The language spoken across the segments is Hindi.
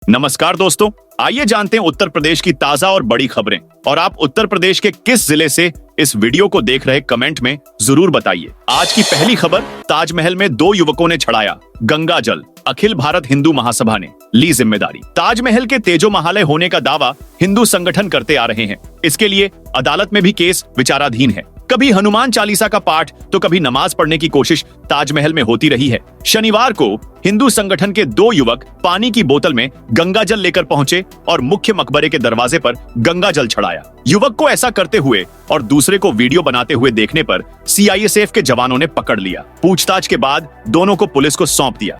नमस्कार दोस्तों, आइए जानते हैं उत्तर प्रदेश की ताजा और बड़ी खबरें। और आप उत्तर प्रदेश के किस जिले से इस वीडियो को देख रहे कमेंट में जरूर बताइए। आज की पहली खबर, ताजमहल में 2 युवकों ने छड़ाया गंगा जल, अखिल भारत हिंदू महासभा ने ली जिम्मेदारी। ताजमहल के तेजो महालय होने का दावा हिंदू संगठन करते आ रहे हैं। इसके लिए अदालत में भी केस विचाराधीन है। कभी हनुमान चालीसा का पाठ तो कभी नमाज पढ़ने की कोशिश ताजमहल में होती रही है। शनिवार को हिंदू संगठन के 2 युवक पानी की बोतल में गंगा जल लेकर पहुंचे और मुख्य मकबरे के दरवाजे पर गंगा जल छड़ाया। युवक को ऐसा करते हुए और दूसरे को वीडियो बनाते हुए देखने पर सीआईएसएफ के जवानों ने पकड़ लिया। पूछताछ के बाद दोनों को पुलिस को सौंप दिया।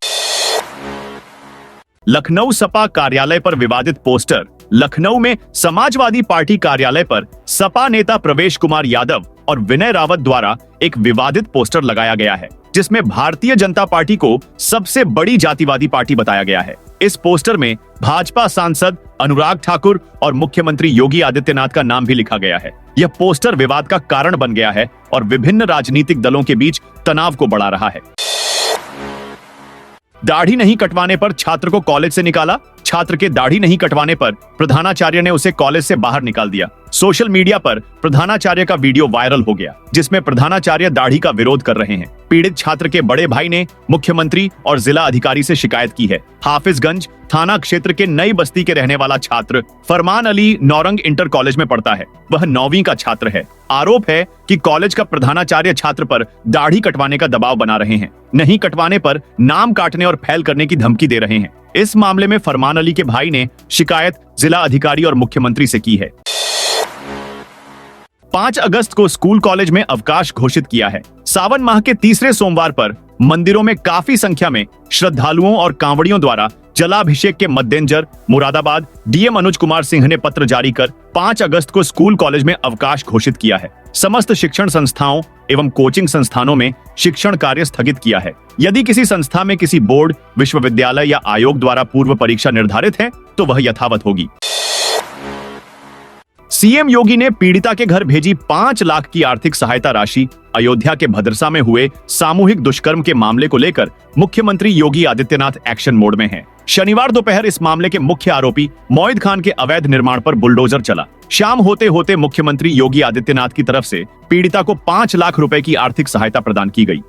लखनऊ सपा कार्यालय पर विवादित पोस्टर। लखनऊ में समाजवादी पार्टी कार्यालय पर सपा नेता प्रवेश कुमार यादव और विनय रावत द्वारा एक विवादित पोस्टर लगाया गया है, जिसमें भारतीय जनता पार्टी को सबसे बड़ी जातिवादी पार्टी बताया गया है। इस पोस्टर में भाजपा सांसद अनुराग ठाकुर और मुख्यमंत्री योगी आदित्यनाथ का नाम भी लिखा गया है। यह पोस्टर विवाद का कारण बन गया है और विभिन्न राजनीतिक दलों के बीच तनाव को बढ़ा रहा है। दाढ़ी नहीं कटवाने पर छात्र को कॉलेज से निकाला। छात्र के दाढ़ी नहीं कटवाने पर प्रधानाचार्य ने उसे कॉलेज से बाहर निकाल दिया। सोशल मीडिया पर प्रधानाचार्य का वीडियो वायरल हो गया, जिसमें प्रधानाचार्य दाढ़ी का विरोध कर रहे हैं। पीड़ित छात्र के बड़े भाई ने मुख्यमंत्री और जिला अधिकारी से शिकायत की है। हाफिजगंज थाना क्षेत्र के नई बस्ती के रहने वाला छात्र फरमान अली नौरंग इंटर कॉलेज में पढ़ता है। वह 9वीं का छात्र है। आरोप है कि कॉलेज का प्रधानाचार्य छात्र पर दाढ़ी कटवाने का दबाव बना रहे हैं। नहीं कटवाने पर नाम काटने और फैल करने की धमकी दे रहे हैं। इस मामले में फरमान अली के भाई ने शिकायत जिला अधिकारी और मुख्यमंत्री से की है। 5 अगस्त को स्कूल कॉलेज में अवकाश घोषित किया है। सावन माह के तीसरे सोमवार पर मंदिरों में काफी संख्या में श्रद्धालुओं और कांवड़ियों द्वारा जलाभिषेक के मद्देनजर मुरादाबाद डीएम अनुज कुमार सिंह ने पत्र जारी कर 5 अगस्त को स्कूल कॉलेज में अवकाश घोषित किया है। समस्त शिक्षण संस्थाओं एवं कोचिंग संस्थानों में शिक्षण कार्य स्थगित किया है। यदि किसी संस्था में किसी बोर्ड, विश्वविद्यालय या आयोग द्वारा पूर्व परीक्षा निर्धारित है तो वह यथावत होगी। सीएम योगी ने पीड़िता के घर भेजी 5 लाख की आर्थिक सहायता राशि। अयोध्या के भदरसा में हुए सामूहिक दुष्कर्म के मामले को लेकर मुख्यमंत्री योगी आदित्यनाथ एक्शन मोड में हैं। शनिवार दोपहर इस मामले के मुख्य आरोपी मोहित खान के अवैध निर्माण पर बुलडोजर चला। शाम होते होते मुख्यमंत्री योगी आदित्यनाथ की तरफ से पीड़िता को 5 लाख रुपए की आर्थिक सहायता प्रदान की गई।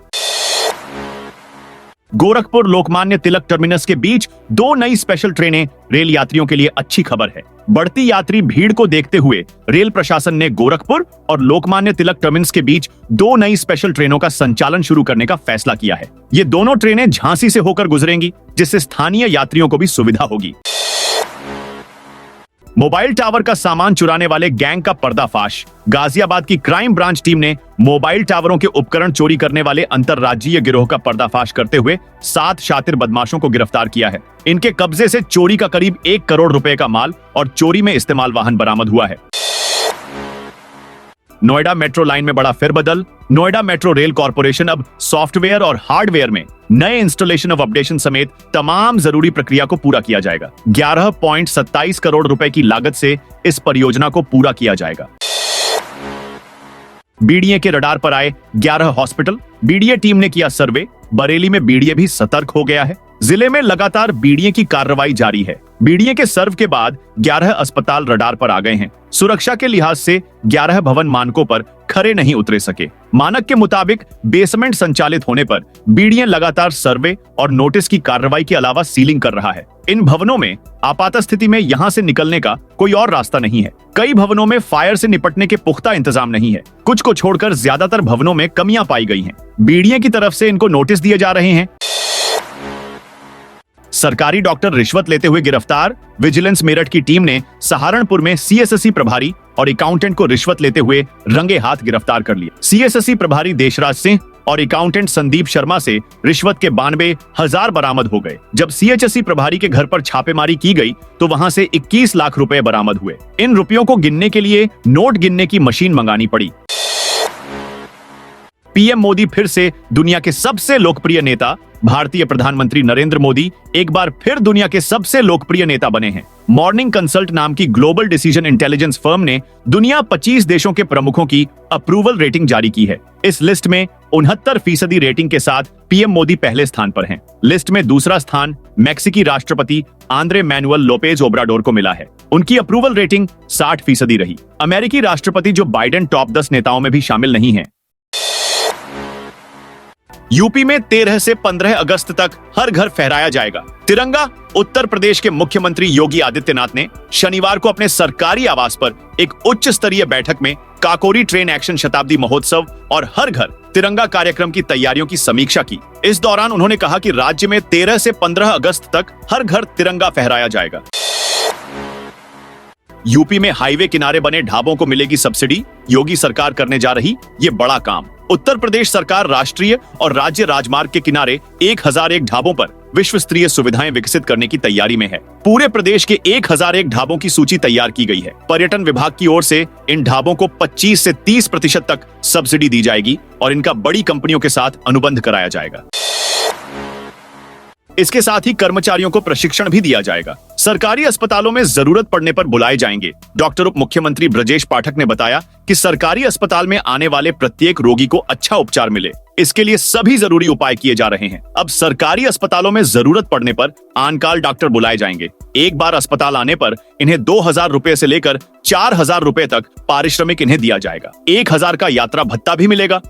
गोरखपुर लोकमान्य तिलक टर्मिनस के बीच 2 नई स्पेशल ट्रेनें रेल यात्रियों के लिए अच्छी खबर है। बढ़ती यात्री भीड़ को देखते हुए रेल प्रशासन ने गोरखपुर और लोकमान्य तिलक टर्मिनस के बीच 2 नई स्पेशल ट्रेनों का संचालन शुरू करने का फैसला किया है। ये दोनों ट्रेनें झांसी से होकर गुजरेंगी, जिससे स्थानीय यात्रियों को भी सुविधा होगी। मोबाइल टावर का सामान चुराने वाले गैंग का पर्दाफाश। गाजियाबाद की क्राइम ब्रांच टीम ने मोबाइल टावरों के उपकरण चोरी करने वाले अंतरराज्यीय गिरोह का पर्दाफाश करते हुए 7 शातिर बदमाशों को गिरफ्तार किया है। इनके कब्जे से चोरी का करीब 1 करोड़ रुपए का माल और चोरी में इस्तेमाल वाहन बरामद हुआ है। नोएडा मेट्रो लाइन में बड़ा फेरबदल। नोएडा मेट्रो रेल कॉर्पोरेशन अब सॉफ्टवेयर और हार्डवेयर में नए इंस्टॉलेशन ऑफ अपडेशन समेत तमाम जरूरी प्रक्रिया को पूरा किया जाएगा। 11.27 करोड़ रुपए की लागत से इस परियोजना को पूरा किया जाएगा। बीडीए के रडार पर आए 11 हॉस्पिटल। बीडीए टीम ने किया सर्वे। बरेली में बीडीए भी सतर्क हो गया है। जिले में लगातार बीडीए की कार्रवाई जारी है। बीडीए के सर्व के बाद 11 अस्पताल रडार पर आ गए हैं। सुरक्षा के लिहाज से 11 भवन मानकों पर खरे नहीं उतरे सके। मानक के मुताबिक बेसमेंट संचालित होने पर बीडीए लगातार सर्वे और नोटिस की कार्रवाई के अलावा सीलिंग कर रहा है। इन भवनों में आपात स्थिति में यहां से निकलने का कोई और रास्ता नहीं है। कई भवनों में फायर से निपटने के पुख्ता इंतजाम नहीं है। कुछ को छोड़कर ज्यादातर भवनों में कमियां पाई गई हैं। बीडीए की तरफ से इनको नोटिस दिए जा रहे हैं। सरकारी डॉक्टर रिश्वत लेते हुए गिरफ्तार। विजिलेंस मेरठ की टीम ने सहारनपुर में सीएसएससी प्रभारी और अकाउंटेंट को रिश्वत लेते हुए रंगे हाथ गिरफ्तार कर लिया। सीएसएससी प्रभारी देशराज सिंह और अकाउंटेंट संदीप शर्मा से रिश्वत के 92,000 बरामद हो गए। जब सीएचएससी प्रभारी के घर पर छापेमारी की गई तो वहां से 21 लाख रुपए बरामद हुए। इन रुपयों को गिनने के लिए नोट गिनने की मशीन मंगानी पड़ी। पीएम मोदी फिर से दुनिया के सबसे लोकप्रिय नेता भारतीय प्रधानमंत्री नरेंद्र मोदी एक बार फिर दुनिया के सबसे लोकप्रिय नेता बने हैं। मॉर्निंग कंसल्ट नाम की ग्लोबल डिसीजन इंटेलिजेंस फर्म ने दुनिया 25 देशों के प्रमुखों की अप्रूवल रेटिंग जारी की है। इस लिस्ट में 69% रेटिंग के साथ पीएम मोदी पहले स्थान पर हैं। लिस्ट में दूसरा स्थान मैक्सिकी राष्ट्रपति आंद्रे मैनुअल लोपेज ओब्राडोर को मिला है। उनकी अप्रूवल रेटिंग 60% रही। अमेरिकी राष्ट्रपति जो बाइडेन टॉप 10 नेताओं में भी शामिल नहीं हैं। यूपी में 13 से 15 अगस्त तक हर घर फहराया जाएगा तिरंगा। उत्तर प्रदेश के मुख्यमंत्री योगी आदित्यनाथ ने शनिवार को अपने सरकारी आवास पर एक उच्च स्तरीय बैठक में काकोरी ट्रेन एक्शन शताब्दी महोत्सव और हर घर तिरंगा कार्यक्रम की तैयारियों की समीक्षा की। इस दौरान उन्होंने कहा कि राज्य में 13 से 15 अगस्त तक हर घर तिरंगा फहराया जाएगा। यूपी में हाईवे किनारे बने ढाबों को मिलेगी सब्सिडी। योगी सरकार करने जा रही ये बड़ा काम। उत्तर प्रदेश सरकार राष्ट्रीय और राज्य राजमार्ग के किनारे 1001 ढाबों पर विश्व स्तरीय सुविधाएं विकसित करने की तैयारी में है। पूरे प्रदेश के 1001 ढाबों की सूची तैयार की गई है। पर्यटन विभाग की ओर से इन ढाबों को 25 से 30% तक सब्सिडी दी जाएगी और इनका बड़ी कंपनियों के साथ अनुबंध कराया जाएगा। इसके साथ ही कर्मचारियों को प्रशिक्षण भी दिया जाएगा। सरकारी अस्पतालों में जरूरत पड़ने पर बुलाए जाएंगे। डॉक्टर उप मुख्यमंत्री ब्रजेश पाठक ने बताया कि सरकारी अस्पताल में आने वाले प्रत्येक रोगी को अच्छा उपचार मिले, इसके लिए सभी जरूरी उपाय किए जा रहे हैं। अब सरकारी अस्पतालों में जरूरत पड़ने पर ऑन-कॉल डॉक्टर बुलाए जाएंगे। एक बार अस्पताल आने पर इन्हें 2000 रुपए से लेकर 4000 रुपए तक पारिश्रमिक इन्हें दिया जाएगा। 1000 का यात्रा भत्ता भी मिलेगा।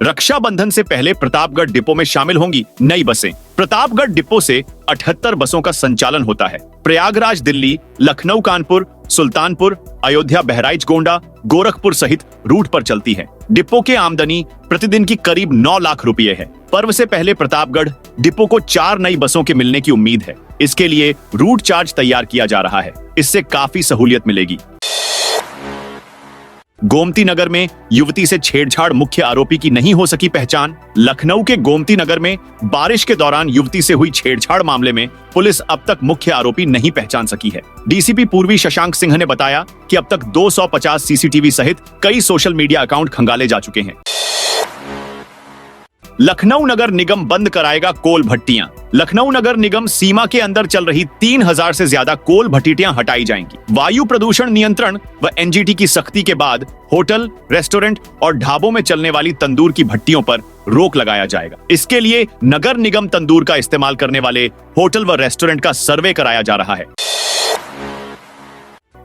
रक्षाबंधन से पहले प्रतापगढ़ डिपो में शामिल होंगी नई बसें। प्रतापगढ़ डिपो से 78 बसों का संचालन होता है। प्रयागराज दिल्ली, लखनऊ कानपुर, सुल्तानपुर, अयोध्या बहराइच गोंडा, गोरखपुर सहित रूट पर चलती है। डिपो के आमदनी प्रतिदिन की करीब 9 लाख रुपए है। पर्व से पहले प्रतापगढ़ डिपो को 4 नई बसों के मिलने की उम्मीद है। इसके लिए रूट चार्ज तैयार किया जा रहा है। इससे काफी सहूलियत मिलेगी। गोमती नगर में युवती से छेड़छाड़ मुख्य आरोपी की नहीं हो सकी पहचान। लखनऊ के गोमती नगर में बारिश के दौरान युवती से हुई छेड़छाड़ मामले में पुलिस अब तक मुख्य आरोपी नहीं पहचान सकी है। डीसीपी पूर्वी शशांक सिंह ने बताया कि अब तक 250 सीसीटीवी सहित कई सोशल मीडिया अकाउंट खंगाले जा चुके हैं। लखनऊ नगर निगम बंद कराएगा कोल भट्टियां। लखनऊ नगर निगम सीमा के अंदर चल रही 3000 से ज्यादा कोल भट्टियां हटाई जाएंगी। वायु प्रदूषण नियंत्रण व एनजीटी की सख्ती के बाद होटल, रेस्टोरेंट और ढाबों में चलने वाली तंदूर की भट्टियों पर रोक लगाया जाएगा। इसके लिए नगर निगम तंदूर का इस्तेमाल करने वाले होटल व रेस्टोरेंट का सर्वे कराया जा रहा है।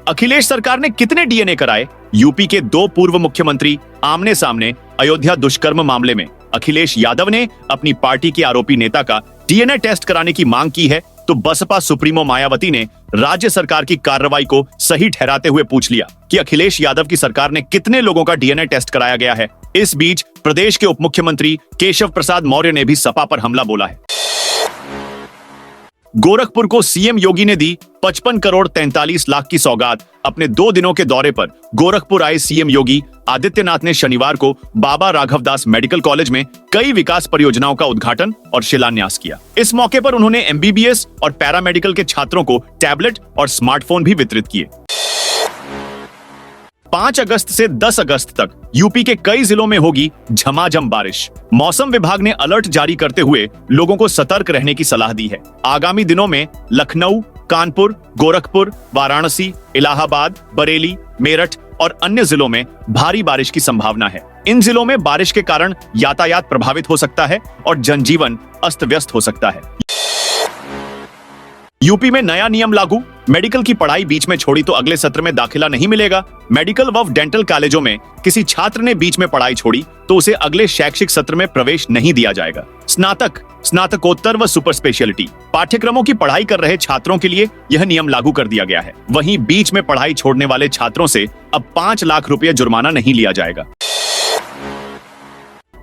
अखिलेश सरकार ने कितने डीएनए कराए? यूपी के 2 पूर्व मुख्यमंत्री आमने सामने अयोध्या दुष्कर्म मामले में अखिलेश यादव ने अपनी पार्टी के आरोपी नेता का डीएनए टेस्ट कराने की मांग की है, तो बसपा सुप्रीमो मायावती ने राज्य सरकार की कार्रवाई को सही ठहराते हुए पूछ लिया कि अखिलेश यादव की सरकार ने कितने लोगों का डीएनए टेस्ट कराया गया है। इस बीच प्रदेश के उप मुख्यमंत्री केशव प्रसाद मौर्य ने भी सपा पर हमला बोला है। गोरखपुर को सीएम योगी ने दी 55 करोड़ 43 लाख की सौगात। अपने 2 दिनों के दौरे पर गोरखपुर आए सीएम योगी आदित्यनाथ ने शनिवार को बाबा राघवदास मेडिकल कॉलेज में कई विकास परियोजनाओं का उद्घाटन और शिलान्यास किया। इस मौके पर उन्होंने एमबीबीएस और पैरामेडिकल के छात्रों को टैबलेट और स्मार्टफोन भी वितरित किए। 5 अगस्त से 10 अगस्त तक यूपी के कई जिलों में होगी झमाझम बारिश। मौसम विभाग ने अलर्ट जारी करते हुए लोगों को सतर्क रहने की सलाह दी है। आगामी दिनों में लखनऊ, कानपुर, गोरखपुर, वाराणसी, इलाहाबाद, बरेली, मेरठ और अन्य जिलों में भारी बारिश की संभावना है। इन जिलों में बारिश के कारण यातायात प्रभावित हो सकता है और जनजीवन अस्त व्यस्त हो सकता है। यूपी में नया नियम लागू। मेडिकल की पढ़ाई बीच में छोड़ी तो अगले सत्र में दाखिला नहीं मिलेगा। मेडिकल व डेंटल कॉलेजों में किसी छात्र ने बीच में पढ़ाई छोड़ी तो उसे अगले शैक्षिक सत्र में प्रवेश नहीं दिया जाएगा। स्नातक, स्नातकोत्तर व सुपर स्पेशलिटी पाठ्यक्रमों की पढ़ाई कर रहे छात्रों के लिए यह नियम लागू कर दिया गया है। वहीं बीच में पढ़ाई छोड़ने वाले छात्रों से अब 5 लाख रुपए जुर्माना नहीं लिया जाएगा।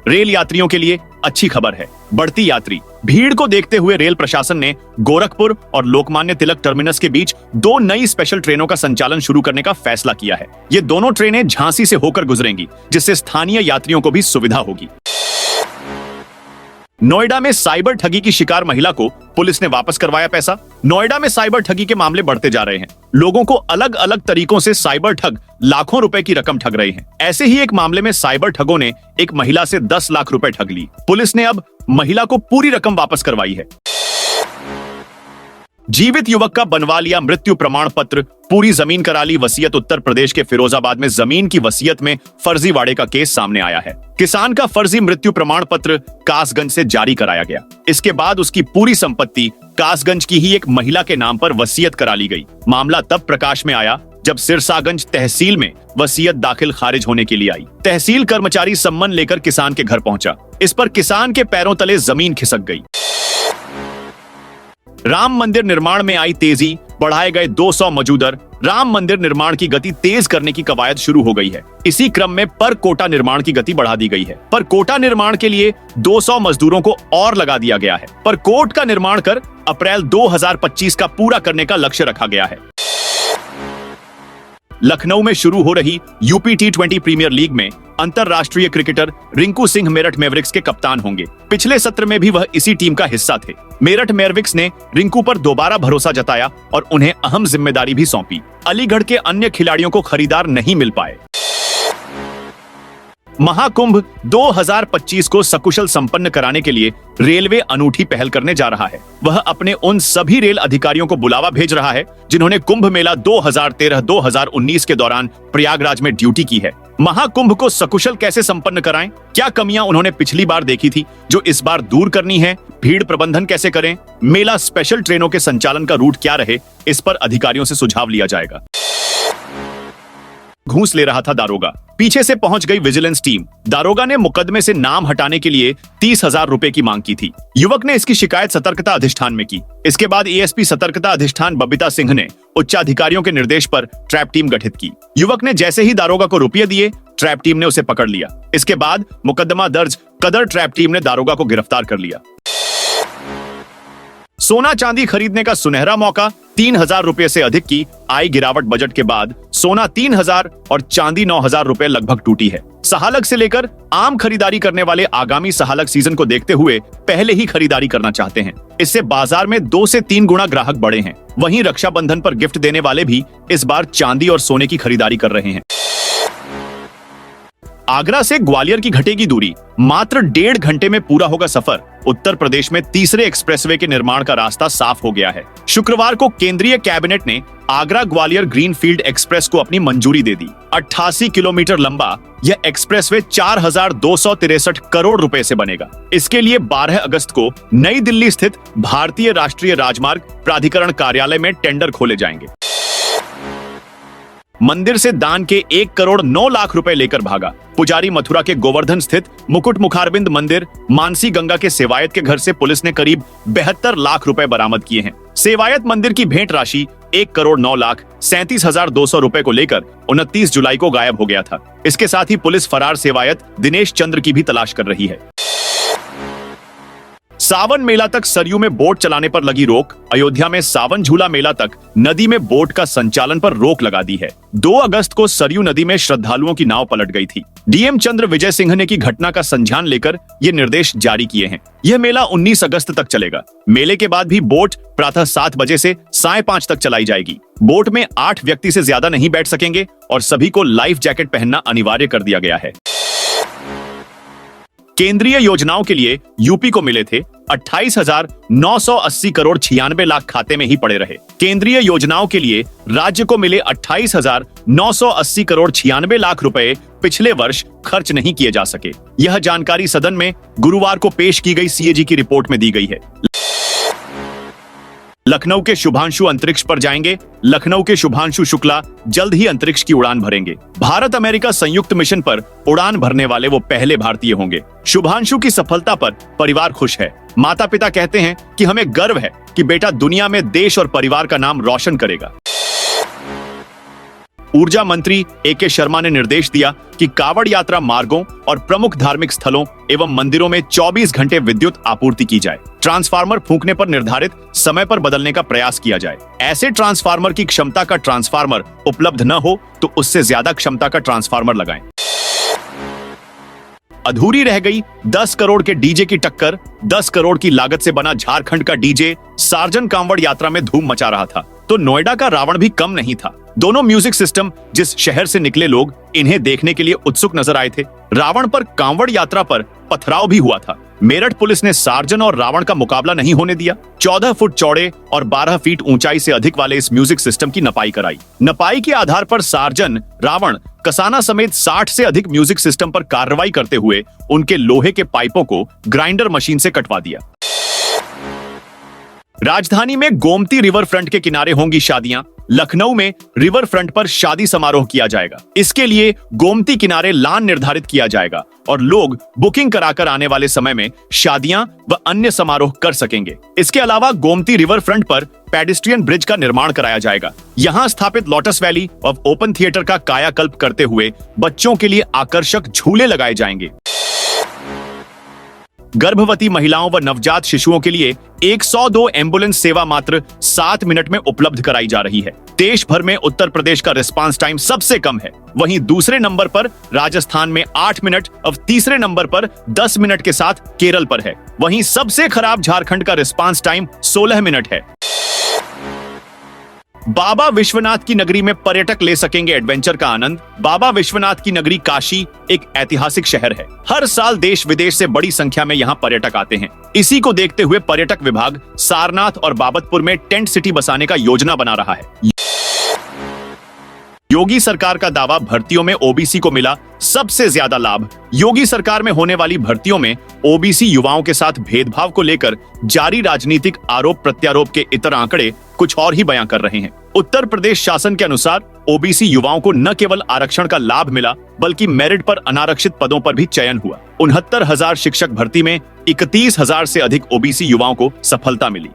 रेल यात्रियों के लिए अच्छी खबर है। बढ़ती यात्री भीड़ को देखते हुए रेल प्रशासन ने गोरखपुर और लोकमान्य तिलक टर्मिनस के बीच 2 नई स्पेशल ट्रेनों का संचालन शुरू करने का फैसला किया है। ये दोनों ट्रेनें झांसी से होकर गुजरेंगी, जिससे स्थानीय यात्रियों को भी सुविधा होगी। नोएडा में साइबर ठगी की शिकार महिला को पुलिस ने वापस करवाया पैसा। नोएडा में साइबर ठगी के मामले बढ़ते जा रहे हैं। लोगों को अलग अलग तरीकों से साइबर ठग लाखों रुपए की रकम ठग रहे हैं। ऐसे ही एक मामले में साइबर ठगों ने एक महिला से 10 लाख रुपए ठग ली। पुलिस ने अब महिला को पूरी रकम वापस करवाई है। जीवित युवक का बनवा लिया मृत्यु प्रमाण पत्र, पूरी जमीन करा ली वसीयत। उत्तर प्रदेश के फिरोजाबाद में जमीन की वसीयत में फर्जीवाड़े का केस सामने आया है। किसान का फर्जी मृत्यु प्रमाण पत्र कासगंज से जारी कराया गया। इसके बाद उसकी पूरी संपत्ति कासगंज की ही एक महिला के नाम पर वसीयत करा ली गई। मामला तब प्रकाश में आया जब सिरसागंज तहसील में वसीयत दाखिल खारिज होने के लिए आई। तहसील कर्मचारी सम्मन लेकर किसान के घर पहुंचा। इस पर किसान के पैरों तले जमीन खिसक गई। राम मंदिर निर्माण में आई तेजी, बढ़ाए गए 200 मजूदर। राम मंदिर निर्माण की गति तेज करने की कवायद शुरू हो गई है। इसी क्रम में पर कोटा निर्माण की गति बढ़ा दी गई है। पर कोटा निर्माण के लिए 200 मजदूरों को और लगा दिया गया है। पर कोट का निर्माण कर अप्रैल 2025 का पूरा करने का लक्ष्य रखा गया है। लखनऊ में शुरू हो रही यूपी T20 प्रीमियर लीग में अंतरराष्ट्रीय क्रिकेटर रिंकू सिंह मेरठ मैवरिक्स के कप्तान होंगे। पिछले सत्र में भी वह इसी टीम का हिस्सा थे। मेरठ मैवरिक्स ने रिंकू पर दोबारा भरोसा जताया और उन्हें अहम जिम्मेदारी भी सौंपी। अलीगढ़ के अन्य खिलाड़ियों को खरीदार नहीं मिल पाए। महाकुंभ 2025 को सकुशल संपन्न कराने के लिए रेलवे अनूठी पहल करने जा रहा है। वह अपने उन सभी रेल अधिकारियों को बुलावा भेज रहा है जिन्होंने कुंभ मेला 2013-2019 के दौरान प्रयागराज में ड्यूटी की है। महाकुंभ को सकुशल कैसे संपन्न कराएं? क्या कमियां उन्होंने पिछली बार देखी थी जो इस बार दूर करनी है? भीड़ प्रबंधन कैसे करें? मेला स्पेशल ट्रेनों के संचालन का रूट क्या रहे? इस पर अधिकारियों से सुझाव लिया जाएगा। घूस ले रहा था दारोगा, पीछे से पहुंच गई विजिलेंस टीम। दारोगा ने मुकदमे से नाम हटाने के लिए 30,000 रुपए की मांग की थी। युवक ने इसकी शिकायत सतर्कता अधिष्ठान में की। इसके बाद एएसपी सतर्कता अधिष्ठान बबीता सिंह ने उच्चाधिकारियों के निर्देश पर ट्रैप टीम गठित की। युवक ने जैसे ही दारोगा को रुपये दिए, ट्रैप टीम ने उसे पकड़ लिया। इसके बाद मुकदमा दर्ज कदर ट्रैप टीम ने दारोगा को गिरफ्तार कर लिया। सोना चांदी खरीदने का सुनहरा मौका, 3,000 रुपए से अधिक की आई गिरावट। बजट के बाद सोना 3,000 और चांदी 9,000 रुपए लगभग टूटी है। सहालग से लेकर आम खरीदारी करने वाले आगामी सहालग सीजन को देखते हुए पहले ही खरीदारी करना चाहते हैं। इससे बाजार में 2 से 3 गुना ग्राहक बढ़े हैं। वहीं रक्षाबंधन पर गिफ्ट देने वाले भी इस बार चांदी और सोने की खरीदारी कर रहे हैं। आगरा से ग्वालियर की घटेगी दूरी, मात्र 1.5 घंटे में पूरा होगा सफर। उत्तर प्रदेश में तीसरे एक्सप्रेसवे के निर्माण का रास्ता साफ हो गया है। शुक्रवार को केंद्रीय कैबिनेट ने आगरा ग्वालियर ग्रीनफील्ड एक्सप्रेस को अपनी मंजूरी दे दी। 88 किलोमीटर लंबा यह एक्सप्रेसवे 4,263 करोड़ रुपए से बनेगा। इसके लिए 12 अगस्त को नई दिल्ली स्थित भारतीय राष्ट्रीय राजमार्ग प्राधिकरण कार्यालय में टेंडर खोले जाएंगे। मंदिर से दान के 1 करोड़ 9 लाख रुपए लेकर भागा। पुजारी मथुरा के गोवर्धन स्थित मुकुट मुखारबिंद मंदिर मानसी गंगा के सेवायत के घर से पुलिस ने करीब 72 लाख रुपए बरामद किए हैं। सेवायत मंदिर की भेंट राशि 1 करोड़ 9 लाख 37,200 रुपए को लेकर 29 जुलाई को गायब हो गया था। इसके साथ ही पुलिस फरार सेवायत दिनेश चंद्र की भी तलाश कर रही है। सावन मेला तक सरयू में बोट चलाने पर लगी रोक। अयोध्या में सावन झूला मेला तक नदी में बोट का संचालन पर रोक लगा दी है। 2 अगस्त को सरयू नदी में श्रद्धालुओं की नाव पलट गई थी। डीएम चंद्र विजय सिंह ने की घटना का संज्ञान लेकर ये निर्देश जारी किए हैं। यह मेला 19 अगस्त तक चलेगा। मेले के बाद भी बोट प्रातः 7 बजे से साढ़े 5 तक चलाई जाएगी। बोट में 8 व्यक्ति से ज्यादा नहीं बैठ सकेंगे और सभी को लाइफ जैकेट पहनना अनिवार्य कर दिया गया है। केंद्रीय योजनाओं के लिए यूपी को मिले थे 28,980 करोड़ 96 लाख खाते में ही पड़े रहे। केंद्रीय योजनाओं के लिए राज्य को मिले 28,980 करोड़ 96 लाख रुपए पिछले वर्ष खर्च नहीं किए जा सके। यह जानकारी सदन में गुरुवार को पेश की गई सीएजी की रिपोर्ट में दी गई है। लखनऊ के शुभांशु अंतरिक्ष पर जाएंगे। लखनऊ के शुभांशु शुक्ला जल्द ही अंतरिक्ष की उड़ान भरेंगे। भारत अमेरिका संयुक्त मिशन पर उड़ान भरने वाले वो पहले भारतीय होंगे। शुभांशु की सफलता पर परिवार खुश है। माता पिता कहते हैं कि हमें गर्व है कि बेटा दुनिया में देश और परिवार का नाम रोशन करेगा। ऊर्जा मंत्री एके शर्मा ने निर्देश दिया कि कावड़ यात्रा मार्गों और प्रमुख धार्मिक स्थलों एवं मंदिरों में 24 घंटे विद्युत आपूर्ति की जाए। ट्रांसफार्मर फूंकने पर निर्धारित समय पर बदलने का प्रयास किया जाए। ऐसे ट्रांसफार्मर की क्षमता का ट्रांसफार्मर उपलब्ध न हो तो उससे ज्यादा क्षमता का ट्रांसफार्मर लगाएं। अधूरी रह गई 10 करोड़ के डीजे की टक्कर। 10 करोड़ की लागत से बना झारखंड का डीजे सार्जन कांवड़ यात्रा में धूम मचा रहा था, तो नोएडा का रावण भी कम नहीं था। दोनों म्यूजिक सिस्टम जिस शहर से निकले लोग इन्हें देखने के लिए उत्सुक नजर आए थे। रावण पर कांवड़ यात्रा पर पथराव भी हुआ था। मेरठ पुलिस ने सार्जन और रावण का मुकाबला नहीं होने दिया। 14 फुट चौड़े और 12 फीट ऊंचाई से अधिक वाले इस म्यूजिक सिस्टम की नपाई कराई। नपाई के आधार पर सार्जन, रावण, कसाना समेत 60 से अधिक म्यूजिक सिस्टम पर कार्रवाई करते हुए उनके लोहे के पाइपों को ग्राइंडर मशीन से कटवा दिया। राजधानी में गोमती रिवर फ्रंट के किनारे होंगी शादियां। लखनऊ में रिवर फ्रंट पर शादी समारोह किया जाएगा। इसके लिए गोमती किनारे लान निर्धारित किया जाएगा और लोग बुकिंग कराकर आने वाले समय में शादियां व अन्य समारोह कर सकेंगे। इसके अलावा गोमती रिवर फ्रंट पर पेडेस्ट्रियन ब्रिज का निर्माण कराया जाएगा। यहां स्थापित लोटस वैली और ओपन थिएटर का कायाकल्प करते हुए बच्चों के लिए आकर्षक झूले लगाए जाएंगे। गर्भवती महिलाओं व नवजात शिशुओं के लिए 102 एम्बुलेंस सेवा मात्र 7 मिनट में उपलब्ध कराई जा रही है। देश भर में उत्तर प्रदेश का रिस्पांस टाइम सबसे कम है। वहीं दूसरे नंबर पर राजस्थान में 8 मिनट और तीसरे नंबर पर 10 मिनट के साथ केरल पर है। वहीं सबसे खराब झारखंड का रिस्पांस टाइम 16 मिनट है। बाबा विश्वनाथ की नगरी में पर्यटक ले सकेंगे एडवेंचर का आनंद। बाबा विश्वनाथ की नगरी काशी एक ऐतिहासिक शहर है। हर साल देश विदेश से बड़ी संख्या में यहाँ पर्यटक आते हैं। इसी को देखते हुए पर्यटक विभाग सारनाथ और बाबतपुर में टेंट सिटी बसाने का योजना बना रहा है। योगी सरकार का दावा, भर्तियों में ओबीसी को मिला सबसे ज्यादा लाभ। योगी सरकार में होने वाली भर्तियों में ओबीसी युवाओं के साथ भेदभाव को लेकर जारी राजनीतिक आरोप प्रत्यारोप के इतर आंकड़े कुछ और ही बयां कर रहे हैं। उत्तर प्रदेश शासन के अनुसार ओबीसी युवाओं को न केवल आरक्षण का लाभ मिला बल्कि मेरिट पर अनारक्षित पदों पर भी चयन हुआ। 69,000 शिक्षक भर्ती में 31,000 से अधिक ओबीसी युवाओं को सफलता मिली।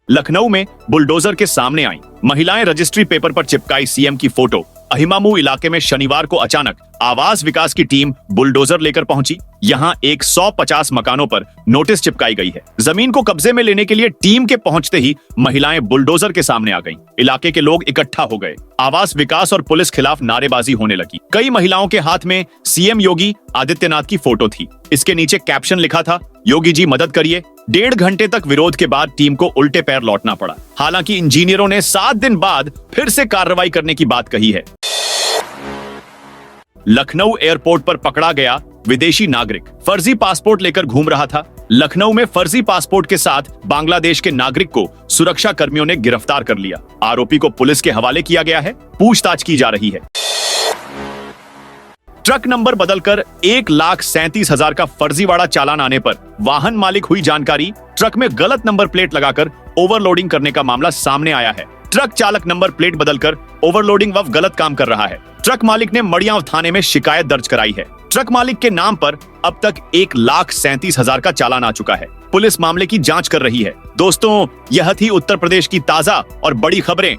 लखनऊ में बुलडोजर के सामने आई महिलाएं, रजिस्ट्री पेपर पर चिपकाई सीएम की फोटो। अहिमामू इलाके में शनिवार को अचानक आवास विकास की टीम बुलडोजर लेकर पहुंची। यहां 150 मकानों पर नोटिस चिपकाई गई है। जमीन को कब्जे में लेने के लिए टीम के पहुंचते ही महिलाएं बुलडोजर के सामने आ गईं। इलाके के लोग इकट्ठा हो गए। आवास विकास और पुलिस खिलाफ नारेबाजी होने लगी। कई महिलाओं के हाथ में सीएम योगी आदित्यनाथ की फोटो थी। इसके नीचे कैप्शन लिखा था, योगी जी मदद करिए। 1.5 घंटे तक विरोध के बाद टीम को उल्टे पैर लौटना पड़ा। हालांकि इंजीनियरों ने 7 दिन बाद फिर से कार्रवाई करने की बात कही है। लखनऊ एयरपोर्ट पर पकड़ा गया विदेशी नागरिक, फर्जी पासपोर्ट लेकर घूम रहा था। लखनऊ में फर्जी पासपोर्ट के साथ बांग्लादेश के नागरिक को सुरक्षा कर्मियों ने गिरफ्तार कर लिया। आरोपी को पुलिस के हवाले किया गया है। पूछताछ की जा रही है। ट्रक नंबर बदलकर 1,37,000 का फर्जीवाड़ा चालान आने पर वाहन मालिक हुई जानकारी। ट्रक में गलत नंबर प्लेट लगाकर ओवरलोडिंग करने का मामला सामने आया है। ट्रक चालक नंबर प्लेट बदलकर ओवरलोडिंग व गलत काम कर रहा है। ट्रक मालिक ने मड़ियांव थाने में शिकायत दर्ज कराई है। ट्रक मालिक के नाम पर अब तक 1,37,000 का चालान आ चुका है। पुलिस मामले की जांच कर रही है। दोस्तों, यह थी उत्तर प्रदेश की ताजा और बड़ी खबरें।